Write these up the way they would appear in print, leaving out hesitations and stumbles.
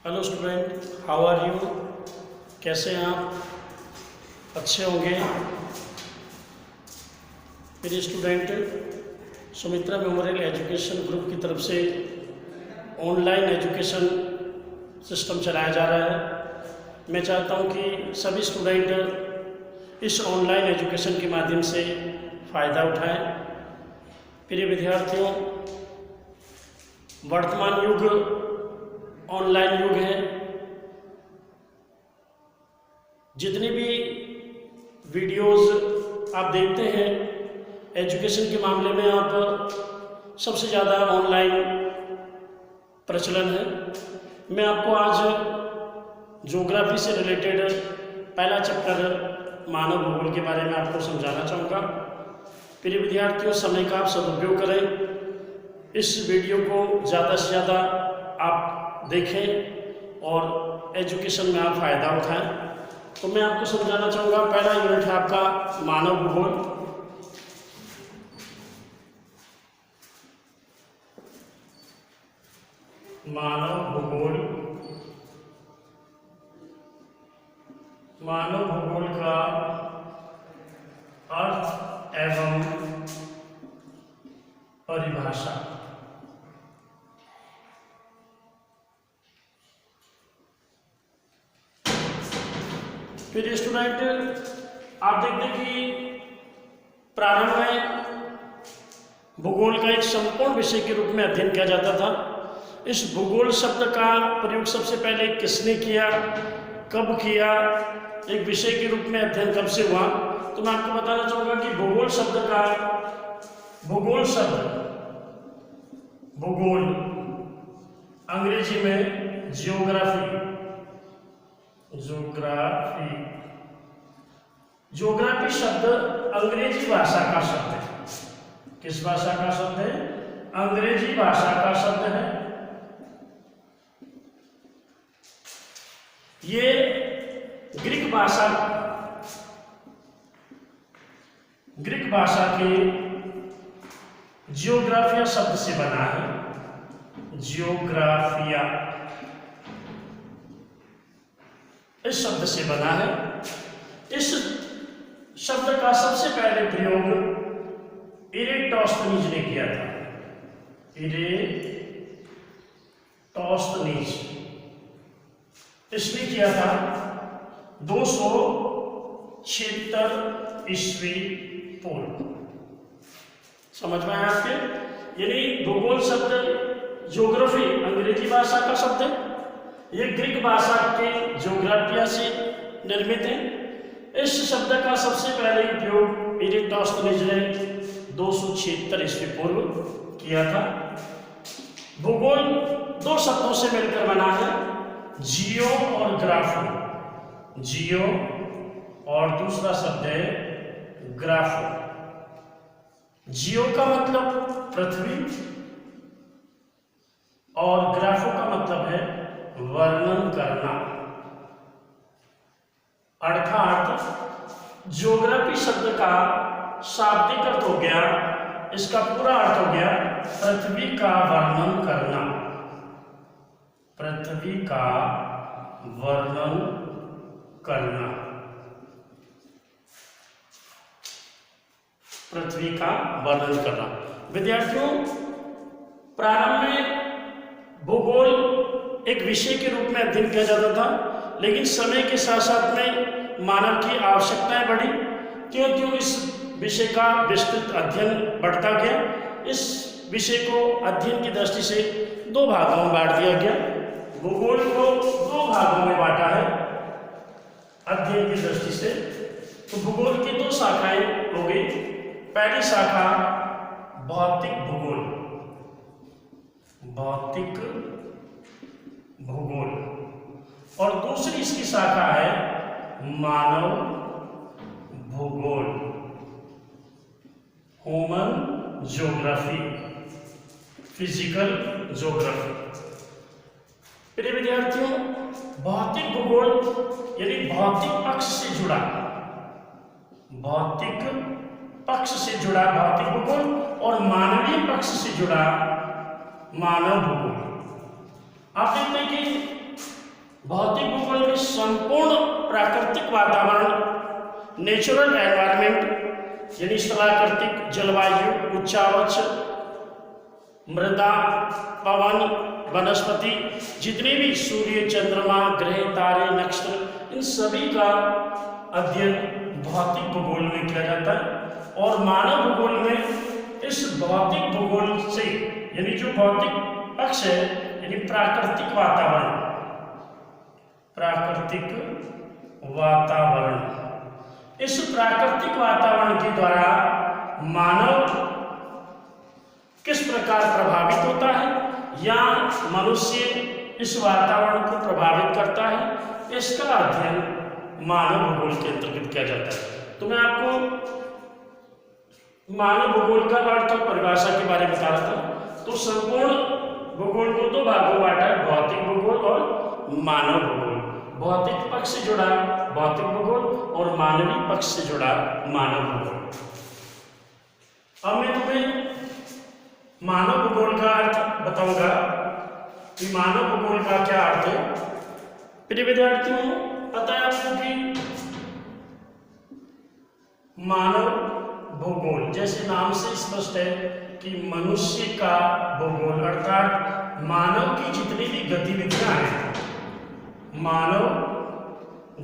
Hello student, how are you? कैसे हैं आप? अच्छे होंगे। मेरे student, Sumitra memorial education group की तरफ से ऑनलाइन एजुकेशन सिस्टम चलाया जा रहा है। मैं चाहता हूं कि सभी स्टूडेंट इस ऑनलाइन एजुकेशन के माध्यम से फ़ायदा उठाएं। प्रिय विद्यार्थियों, वर्तमान युग ऑनलाइन युग है। जितनी भी वीडियोस आप देखते हैं एजुकेशन के मामले में, आप सबसे ज़्यादा ऑनलाइन प्रचलन है। मैं आपको आज ज्योग्राफी से रिलेटेड पहला चैप्टर मानव भूगोल के बारे में आपको समझाना चाहूँगा। प्रिय विद्यार्थियों, समय का आप सदुपयोग करें। इस वीडियो को ज़्यादा से ज़्यादा आप देखें और एजुकेशन में आप फ़ायदा उठाएं। तो मैं आपको समझाना चाहूँगा, पहला यूनिट है आपका मानव भूगोल। मानव भूगोल, मानव भूगोल का अर्थ एवं परिभाषा। फिर स्टूडेंट, आप देखते हैं कि प्रारंभ में भूगोल का एक संपूर्ण विषय के रूप में अध्ययन किया जाता था। इस भूगोल शब्द का प्रयोग सबसे पहले किसने किया, कब किया, एक विषय के रूप में अध्ययन कब से हुआ, तो मैं आपको बताना चाहूँगा कि भूगोल शब्द भूगोल अंग्रेजी में ज्योग्राफी शब्द अंग्रेजी भाषा का शब्द है। किस भाषा का शब्द है? अंग्रेजी भाषा का शब्द है। ये ग्रीक भाषा के जियोग्राफिया शब्द से बना है। जियोग्राफिया इस शब्द से बना है। इस शब्द का सबसे पहले प्रयोग इरेटोस्थनीज ने किया था। इरेटोस्थनीज इसने किया था 276 ईस्वी पूर्व। समझ में आया आपके? यानी भूगोल शब्द ज्योग्राफी अंग्रेजी भाषा का शब्द है, ये ग्रीक भाषा के ज्योग्राफिया से निर्मित है। इस शब्द का सबसे पहले प्रयोग इरेटोस्थनीज ने 276 ईस्वी पूर्व किया था। भूगोल दो शब्दों से मिलकर बना है, जियो और ग्राफो। जियो और दूसरा शब्द है ग्राफो। जियो का मतलब पृथ्वी और ग्राफो का मतलब है वर्णन करना। अर्थात ज्योग्राफी शब्द का शाब्दिक अर्थ हो गया, इसका पूरा अर्थ हो गया पृथ्वी का वर्णन करना। पृथ्वी का वर्णन करना। पृथ्वी का वर्णन करना। विद्यार्थियों, प्रारंभ में भूगोल एक विषय के रूप में अध्ययन किया जाता था, लेकिन समय के साथ साथ में मानव की आवश्यकताएं बढ़ी। क्यों इस विषय का विस्तृत अध्ययन बढ़ता गया। इस विषय को अध्ययन की दृष्टि से दो भागों में बांट दिया गया। भूगोल को दो भागों में बांटा है अध्ययन की दृष्टि से। तो भूगोल की दो शाखाएं हो गई। पहली शाखा भौतिक भूगोल, और दूसरी इसकी शाखा है मानव भूगोल, ह्यूमन ज्योग्राफी, फिजिकल ज्योग्राफी। प्रिय विद्यार्थियों, भौतिक भूगोल यानी भौतिक पक्ष से जुड़ा भौतिक भूगोल और मानवीय पक्ष से जुड़ा मानव भूगोल। आप देखते हैं कि भौतिक भूगोल में संपूर्ण प्राकृतिक वातावरण, नेचुरल एनवायरनमेंट यानी स्थलाकृतिक जलवायु, उच्चावच, मृदा, पवन, वनस्पति, जितने भी सूर्य, चंद्रमा, ग्रह, तारे, नक्षत्र, इन सभी का अध्ययन भौतिक भूगोल में किया जाता है। और मानव भूगोल में इस भौतिक भूगोल से यानी जो भौतिक पक्ष है यानी प्राकृतिक वातावरण, इस प्राकृतिक वातावरण के द्वारा मानव किस प्रकार प्रभावित होता है या मनुष्य इस वातावरण को प्रभावित करता है, इसका अध्ययन मानव भूगोल के अंतर्गत किया जाता है। तो मैं आपको मानव भूगोल का अर्थ और परिभाषा के बारे में बता रहा था। तो संपूर्ण भूगोल को दो भागों में बांटा है, भौतिक भूगोल और मानव भूगोल। भौतिक पक्ष से जुड़ा भौतिक भूगोल और मानवीय पक्ष से जुड़ा मानव भूगोल। अब मैं तुम्हें मानव भूगोल का अर्थ बताऊंगा कि मानव भूगोल का क्या अर्थ है। प्रिय विद्यार्थियों, पता है आपको कि मानव भूगोल जैसे नाम से स्पष्ट है कि मनुष्य का भूगोल, अर्थात मानव की जितनी भी गतिविधियां हैं, मानव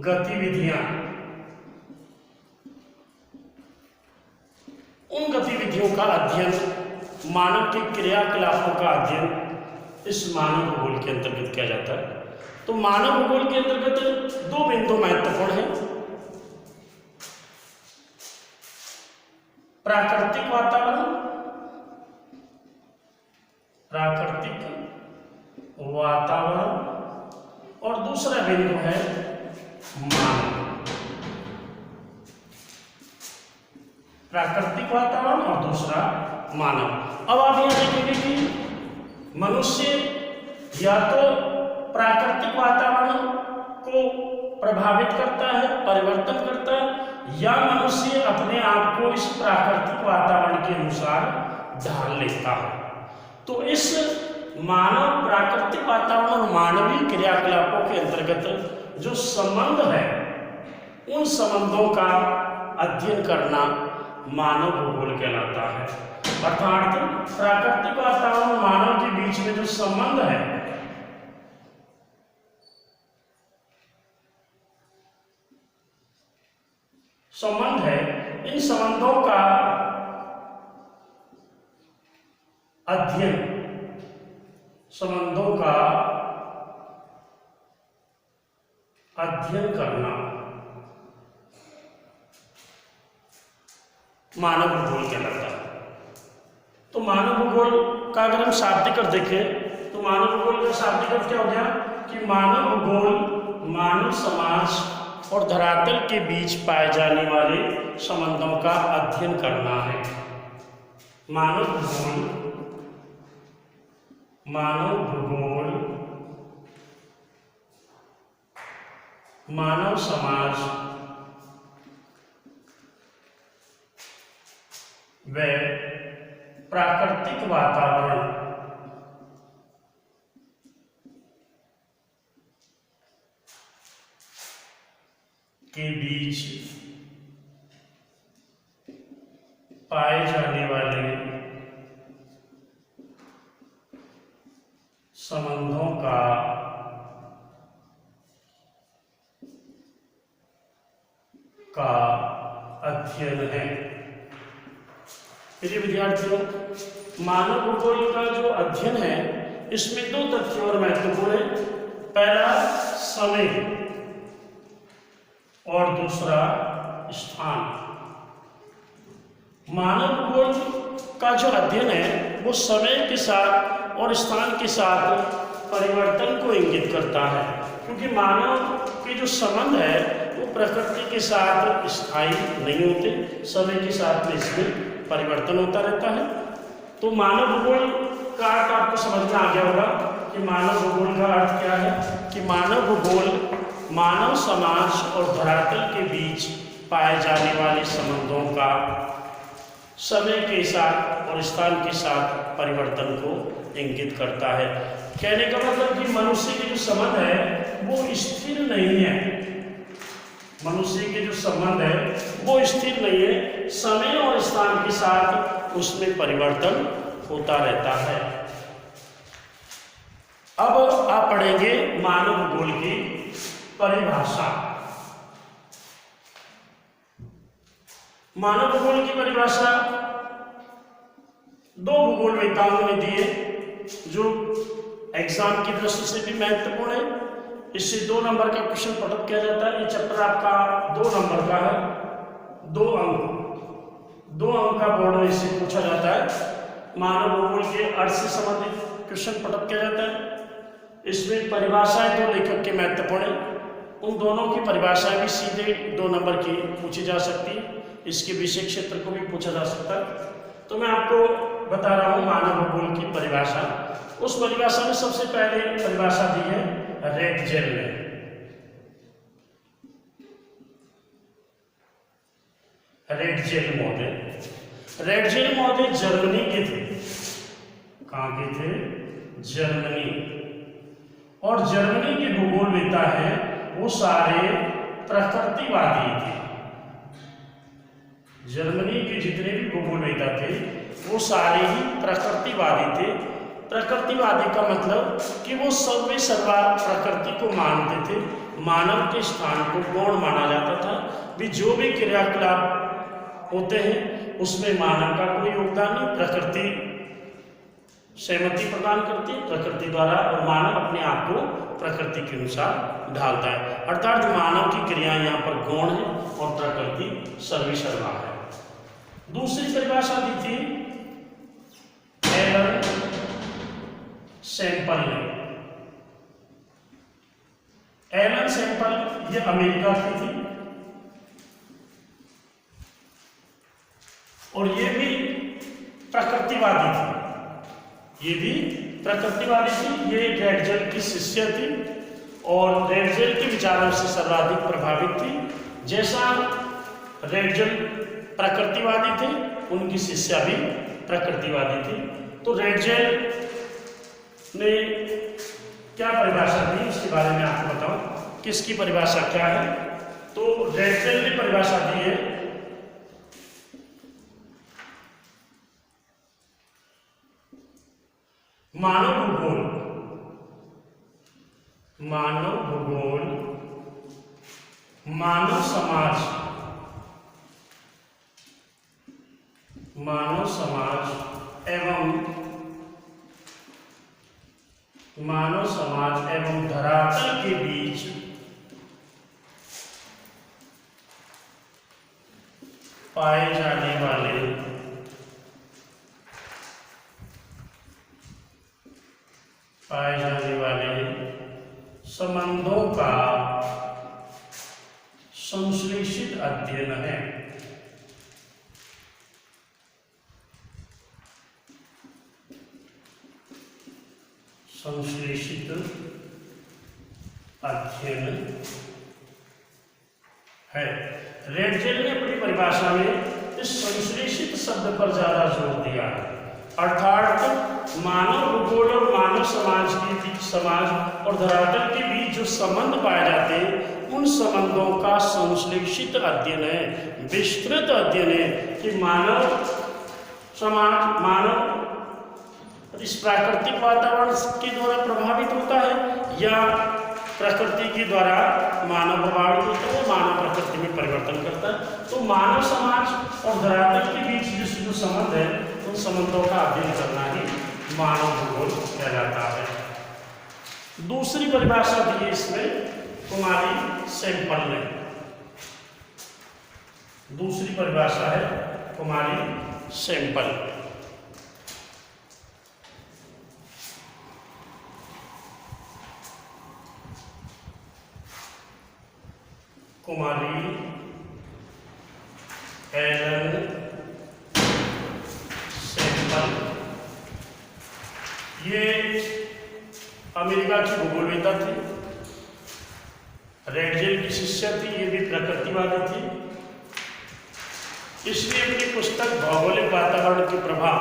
गतिविधियां, उन गतिविधियों का अध्ययन, मानव के क्रियाकलापों का अध्ययन इस मानव भूगोल के अंतर्गत किया जाता है। तो मानव भूगोल के अंतर्गत दो बिंदु महत्वपूर्ण हैं। प्राकृतिक वातावरण, और दूसरा बिंदु है मानव। प्राकृतिक वातावरण और दूसरा मानव। अब आप यह देखेंगे कि मनुष्य या तो प्राकृतिक वातावरण को प्रभावित करता है, परिवर्तन करता है, या मनुष्य अपने आप को इस प्राकृतिक वातावरण के अनुसार ढाल लेता है। तो इस मानव, प्राकृतिक वातावरण और मानवीय क्रियाकलापों के अंतर्गत जो संबंध है, उन संबंधों का अध्ययन करना मानव भूगोल कहलाता है। अर्थात प्राकृतिक वातावरण और मानव के बीच में जो संबंध है, इन संबंधों का अध्ययन, करना मानव भूगोल कहलाता है। तो मानव भूगोल का अगर हम शाब्दिक अर्थ देखें तो मानव भूगोल का शाब्दिक अर्थ क्या हो गया कि मानव भूगोल मानव समाज और धरातल के बीच पाए जाने वाले संबंधों का अध्ययन करना है। मानव भूगोल मानव समाज व प्राकृतिक वातावरण के बीच पाए जाने वाले संबंधों का अध्ययन है। प्रिय विद्यार्थियों, मानव भूगोल का जो अध्ययन है इसमें दो तथ्य और महत्वपूर्ण है। पहला समय और दूसरा स्थान। मानव भूगोल का जो अध्ययन है वो समय के साथ और स्थान के साथ परिवर्तन को इंगित करता है, क्योंकि मानव के जो संबंध है वो प्रकृति के साथ स्थायी नहीं होते, समय के साथ में इसमें परिवर्तन होता रहता है। तो मानव भूगोल का अर्थ आपको समझ में आ गया होगा कि मानव भूगोल का अर्थ क्या है कि मानव भूगोल मानव समाज और धरातल के बीच पाए जाने वाले संबंधों का समय के साथ और स्थान के साथ परिवर्तन को इंगित करता है। कहने का मतलब कि मनुष्य के जो संबंध है वो स्थिर नहीं है। मनुष्य के जो संबंध है वो स्थिर नहीं है, समय और स्थान के साथ उसमें परिवर्तन होता रहता है। अब आप पढ़ेंगे मानव भूगोल की परिभाषा। मानव भूगोल की परिभाषा दो भूगोलवेत्ताओं ने दी है जो एग्जाम की दृष्टि से भी महत्वपूर्ण है। इससे 2 नंबर का क्वेश्चन पढ़ किया जाता है। ये चैप्टर आपका 2 नंबर का है, 2 अंक का बोर्ड में इससे पूछा जाता है। मानव भूगोल के अर्थ से संबंधित क्वेश्चन पढ़ किया जाता है। इसमें परिभाषाएं 2 लेखक के महत्वपूर्ण है, उन दोनों की परिभाषाएं भी सीधे 2 नंबर की पूछी जा सकती है। इसके विषय क्षेत्र को भी पूछा जा सकता है। तो मैं आपको बता रहा हूं मानव भूगोल की परिभाषा। उस परिभाषा में सबसे पहले परिभाषा दी है रेटजेल ने। रेटजेल महोदय जर्मनी के थे। कहां के थे? जर्मनी। और जर्मनी के भूगोलवेत्ता हैं वो सारे प्रकृतिवादी थे। जर्मनी के जितने भी भूगोलवेत्ता थे वो सारे ही प्रकृतिवादी थे। प्रकृतिवादी का मतलब कि वो सर्वे सर्वा प्रकृति को मानते थे। मानव के स्थान को गौण माना जाता था। भी जो भी क्रियाकलाप होते हैं उसमें मानव का कोई योगदान नहीं, प्रकृति सहमति प्रदान करती है प्रकृति द्वारा, और मानव अपने आप को प्रकृति के अनुसार ढालता है। अर्थात मानव की क्रियाएं यहाँ पर गौण है और प्रकृति सर्वे सर्वा है। दूसरी परिभाषा दी थी एलन सैंपल ने। एलन सैंपल ये अमेरिका की थी और ये भी प्रकृतिवादी थी। ये रेटजेल की शिष्य थी और रेटजेल के विचारों से सर्वाधिक प्रभावित थी। जैसा रेटजेल प्रकृतिवादी थे उनकी शिष्या भी प्रकृतिवादी थी। तो रेटजेल ने क्या परिभाषा दी इसके बारे में आपको बताऊं, किसकी परिभाषा क्या है। तो रेटजेल ने परिभाषा दी है मानव भूगोल मानव समाज एवं धरातल के बीच पाए जाने वाले संबंधों का संश्लेषित अध्ययन है। संश्लेषित अध्ययन है। रेटजेल ने अपनी परिभाषा में इस संश्लेषित शब्द पर ज्यादा जोर दिया है। अर्थात मानव भूगोल और मानव समाज और धरातल के बीच जो संबंध पाए जाते हैं उन संबंधों का संश्लेषित अध्ययन है, विस्तृत अध्ययन है कि मानव इस प्राकृतिक वातावरण के द्वारा प्रभावित होता है या प्रकृति के द्वारा मानव प्रभावित होता है, मानव प्रकृति में परिवर्तन करता है। तो मानव समाज और धरातल के बीच जो संबंध है उन संबंधों का अध्ययन करना ही मानव भूगोल कहलाता है। दूसरी परिभाषा दी है इसमें कुमारी सैंपल ने। दूसरी परिभाषा है कुमारी सैंपल। कुमारी एलन सैंपल ये अमेरिका की भूगोलवेत्ता थी, रेटजेल की शिष्या थी, ये भी प्रकृतिवादी थी। इसने अपनी पुस्तक भौगोलिक वातावरण के प्रभाव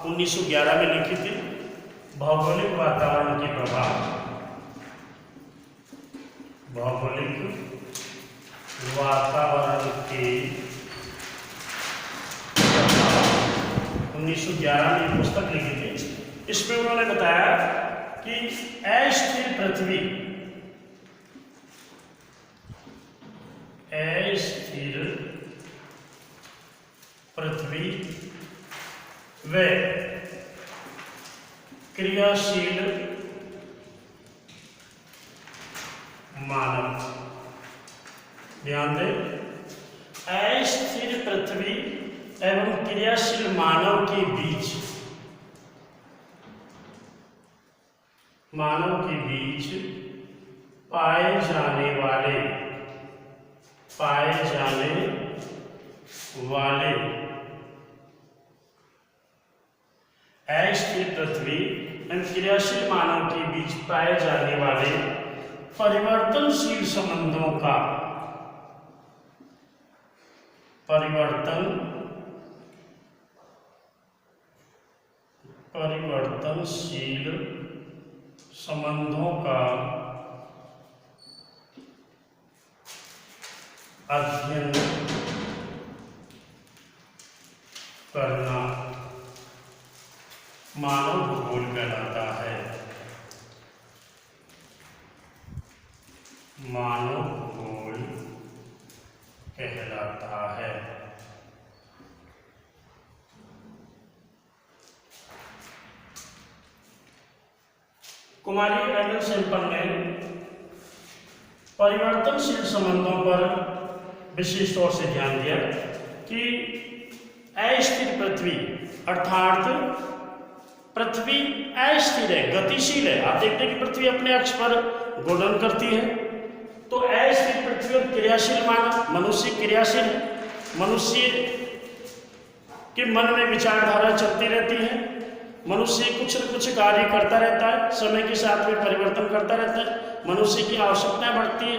1911 में लिखी थी, भौगोलिक वातावरण के प्रभाव, भौगोलिक वातावरण के 1911 में ये पुस्तक लिखी थी। इसमें उन्होंने बताया कि अस्थिर पृथ्वी, अस्थिर पृथ्वी व क्रियाशील मानव, ध्यान दें, अस्थिर पृथ्वी एवं क्रियाशील मानव के बीच, पाए जाने वाले अस्थिर पृथ्वी एवं क्रियाशील मानव के बीच पाए जाने वाले परिवर्तनशील संबंधों का, परिवर्तनशील संबंधों का अध्ययन करना मानव भूगोल कहलाता है। मानव भूगोल कहलाता है। कुमारी एल सिंपल ने परिवर्तनशील संबंधों पर विशेष तौर से ध्यान दिया कि अस्थिर पृथ्वी अर्थात पृथ्वी अस्थिर है, गतिशील है। आप देखते हैं कि पृथ्वी अपने अक्ष पर घूर्णन करती है, तो अस्थिर पृथ्वी और क्रियाशील मानव, मनुष्य क्रियाशील है, मनुष्य के मन में विचारधारा चलती रहती है, मनुष्य कुछ न कुछ कार्य करता रहता है, समय के साथ में परिवर्तन करता रहता है, मनुष्य की आवश्यकता बढ़ती है।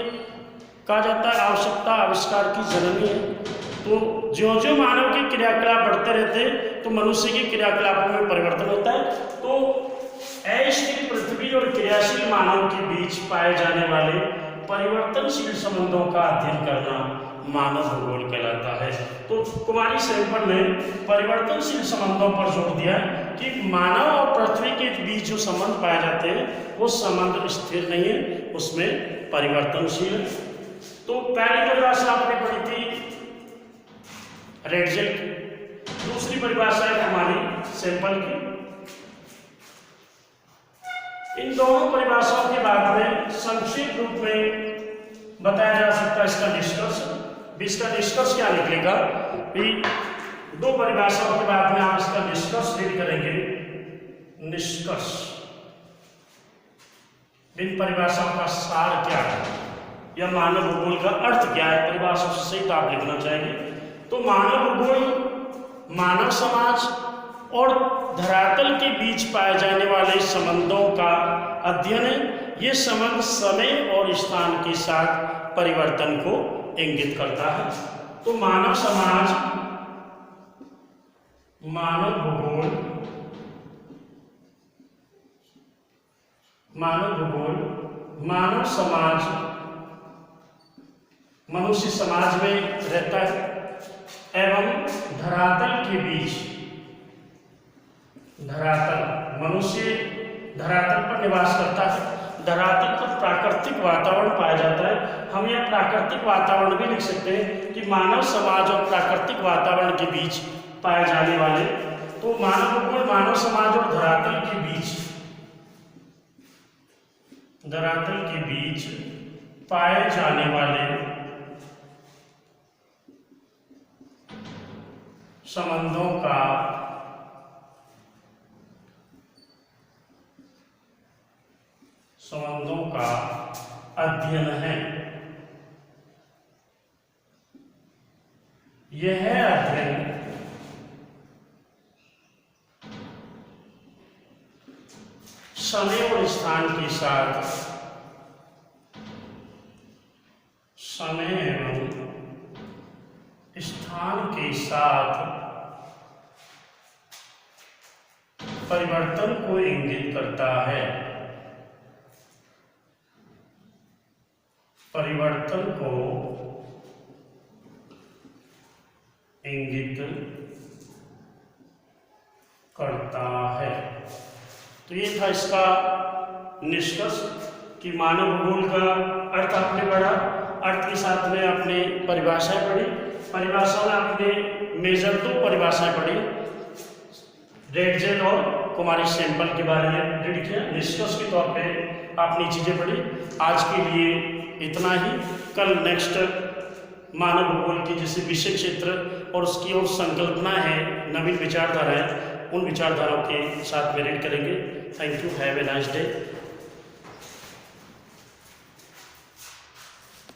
कहा जाता है आवश्यकता आविष्कार की जननी है। तो ज्यों-ज्यों मानव के क्रियाकलाप बढ़ते रहते हैं तो मनुष्य के क्रियाकलापों में परिवर्तन होता है। तो अस्थिर पृथ्वी और क्रियाशील मानव के बीच पाए जाने वाले परिवर्तनशील संबंधों का अध्ययन करना मानव भूगोल कहलाता है। तो कुमारी सेम्पल ने परिवर्तनशील संबंधों पर जोर दिया कि मानव और पृथ्वी के बीच जो संबंध पाए जाते हैं वो संबंध स्थिर नहीं है, उसमें परिवर्तनशील है। तो पहली परिभाषा आपने पढ़ी थी रेडजेल की, दूसरी परिभाषा है कुमारी सेम्पल की। इन दोनों परिभाषाओं के बाद में संक्षिप्त रूप में बताया जा सकता है इसका निष्कर्ष। इसका निष्कर्ष क्या निकलेगा कि दो परिभाषाओं के बाद में आप इसका निष्कर्ष रीड करेंगे। निष्कर्ष, इन परिभाषाओं का सार क्या है या मानव भूगोल का अर्थ क्या है, परिभाषा से सही आप लिखना चाहेंगे। तो मानव भूगोल मानव समाज और धरातल के बीच पाए जाने वाले संबंधों का अध्ययन है। ये संबंध समय और स्थान के साथ परिवर्तन को इंगित करता है। तो मानव समाज, मानव भूगोल, मानव समाज मनुष्य समाज में रहता है एवं धरातल के बीच, धरातल, मनुष्य धरातल पर निवास करता है, धरातल पर प्राकृतिक वातावरण पाया जाता है। हम यह प्राकृतिक वातावरण भी लिख सकते हैं कि मानव समाज और प्राकृतिक वातावरण के बीच पाए जाने वाले, तो मानव भूगोल मानव समाज और धरातल के बीच, धरातल के बीच पाए जाने वाले संबंधों का अध्ययन है। यह अध्ययन समय और स्थान के साथ, समय एवं स्थान के साथ परिवर्तन को इंगित करता है। परिवर्तन को इंगित करता है। तो ये था इसका निष्कर्ष कि मानव भूगोल का अर्थ आपने पढ़ा, अर्थ के साथ में आपने परिभाषाएं पढ़ी, परिभाषा में आपने मेजर 2 परिभाषाएं पढ़ी, रेडजेल और कुमारी सैंपल के बारे में रीड किया। निष्कर्ष के तौर पे आपने चीज़ें पढ़ी। आज के लिए इतना ही। कल नेक्स्ट मानव भूगोल की जैसे विषय क्षेत्र और उसकी और संकल्पना है, नवीन विचारधारा है, उन विचारधाराओं के साथ में रीड करेंगे। Thank you, have a nice day.